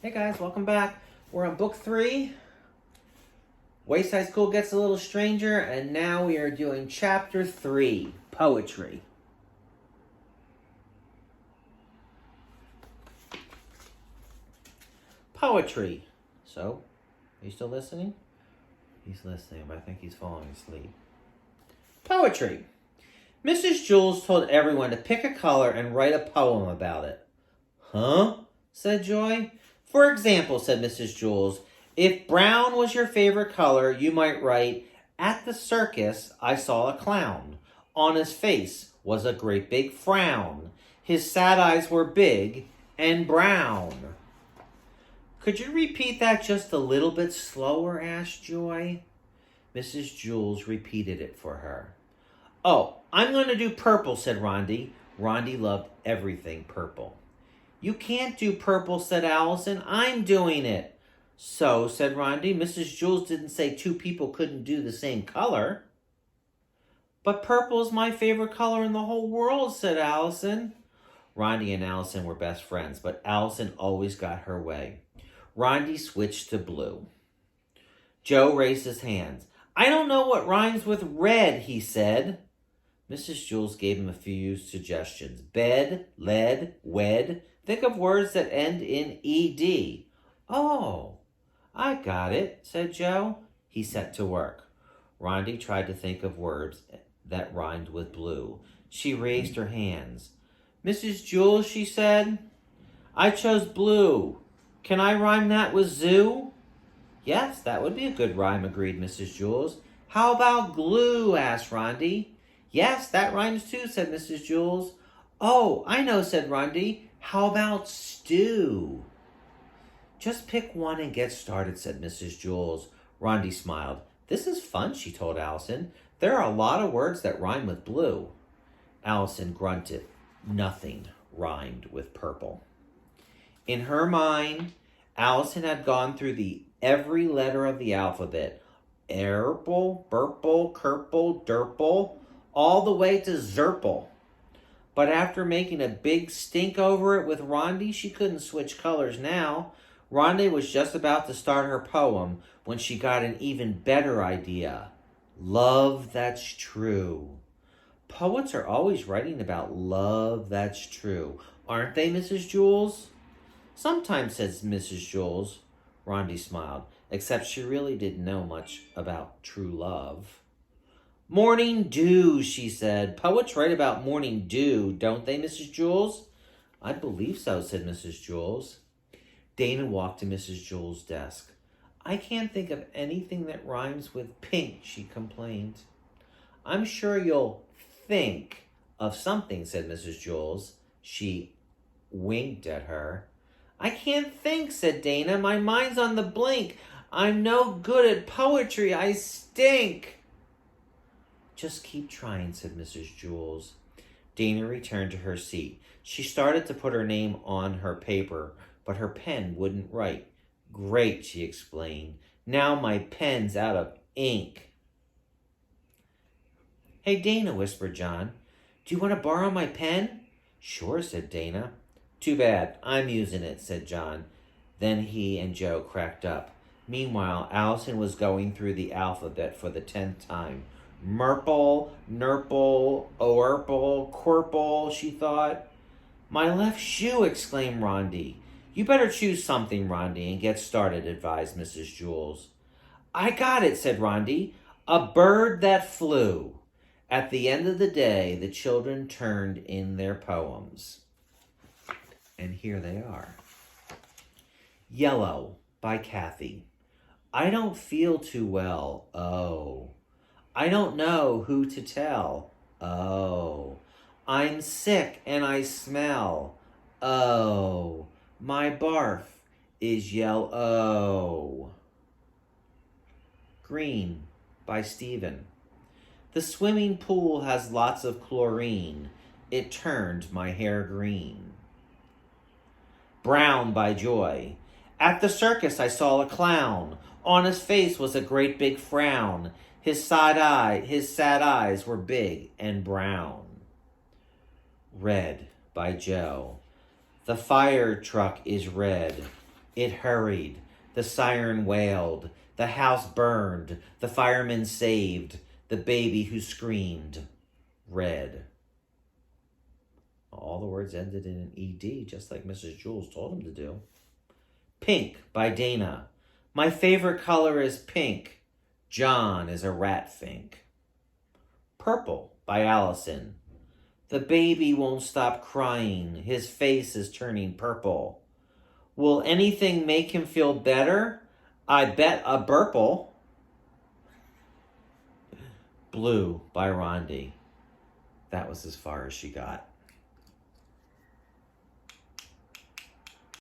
Hey guys, welcome back. We're on book 3. Wayside School Gets a Little Stranger, and now we are doing chapter 3, Poetry. Poetry. So, are you still listening? He's listening, but I think he's falling asleep. Poetry. Mrs. Jules told everyone to pick a color and write a poem about it. Huh? Said Joy. For example, said Mrs. Jules, if brown was your favorite color, you might write, at the circus, I saw a clown. On his face was a great big frown. His sad eyes were big and brown. Could you repeat that just a little bit slower? Asked Joy. Mrs. Jules repeated it for her. Oh, I'm going to do purple, said Rondi. Rondi loved everything purple. You can't do purple, said Allison. I'm doing it. So, said Rondi, Mrs. Jules didn't say two people couldn't do the same color. But purple is my favorite color in the whole world, said Allison. Rondi and Allison were best friends, but Allison always got her way. Rondi switched to blue. Joe raised his hands. I don't know what rhymes with red, he said. Mrs. Jules gave him a few suggestions. Bed, lead, wed. Think of words that end in ed. Oh, I got it, said Joe. He set to work. Rondi tried to think of words that rhymed with blue. She raised her hands. Mrs. Jules, she said, I chose blue. Can I rhyme that with zoo? Yes, that would be a good rhyme, agreed Mrs. Jules. How about glue? Asked Rondi. Yes, that rhymes too, said Mrs. Jules. Oh, I know, said Rondi. How about stew? Just pick one and get started, said Mrs. Jules. Rondi smiled. This is fun, she told Allison. There are a lot of words that rhyme with blue. Allison grunted. Nothing rhymed with purple. In her mind, Allison had gone through every letter of the alphabet. Erple, burple, kerple, derple, all the way to zerple. But after making a big stink over it with Rondi, she couldn't switch colors now. Rondi was just about to start her poem when she got an even better idea. Love that's true. Poets are always writing about love that's true, aren't they, Mrs. Jules? Sometimes, says Mrs. Jules. Rondi smiled, except she really didn't know much about true love. Morning dew, she said. Poets write about morning dew, don't they, Mrs. Jules? I believe so, said Mrs. Jules. Dana walked to Mrs. Jules' desk. I can't think of anything that rhymes with pink, she complained. I'm sure you'll think of something, said Mrs. Jules. She winked at her. I can't think, said Dana. My mind's on the blink. I'm no good at poetry. I stink. Just keep trying, said Mrs. Jules. Dana returned to her seat. She started to put her name on her paper, but her pen wouldn't write. Great, she explained. Now my pen's out of ink. Hey, Dana, whispered John. Do you want to borrow my pen? Sure, said Dana. Too bad. I'm using it, said John. Then he and Joe cracked up. Meanwhile, Allison was going through the alphabet for the 10th time. Merple, nurple, oerple, quirple, she thought. My left shoe, exclaimed Rondi. You better choose something, Rondi, and get started, advised Mrs. Jules. I got it, said Rondi. A bird that flew. At the end of the day, the children turned in their poems. And here they are. Yellow by Kathy. I don't feel too well. Oh. I don't know who to tell. Oh. I'm sick and I smell. Oh. My barf is yellow. Green by Stephen. The swimming pool has lots of chlorine. It turned my hair green. Brown by Joy. At the circus I saw a clown. On his face was a great big frown. His sad eyes were big and brown. Red by Joe. The fire truck is red. It hurried. The siren wailed. The house burned. The firemen saved. The baby who screamed. Red. All the words ended in an ED, just like Mrs. Jules told him to do. Pink by Dana. My favorite color is pink. John is a rat fink. Purple by Allison. The baby won't stop crying. His face is turning purple. Will anything make him feel better? I bet a burple. Blue by Rondi. That was as far as she got.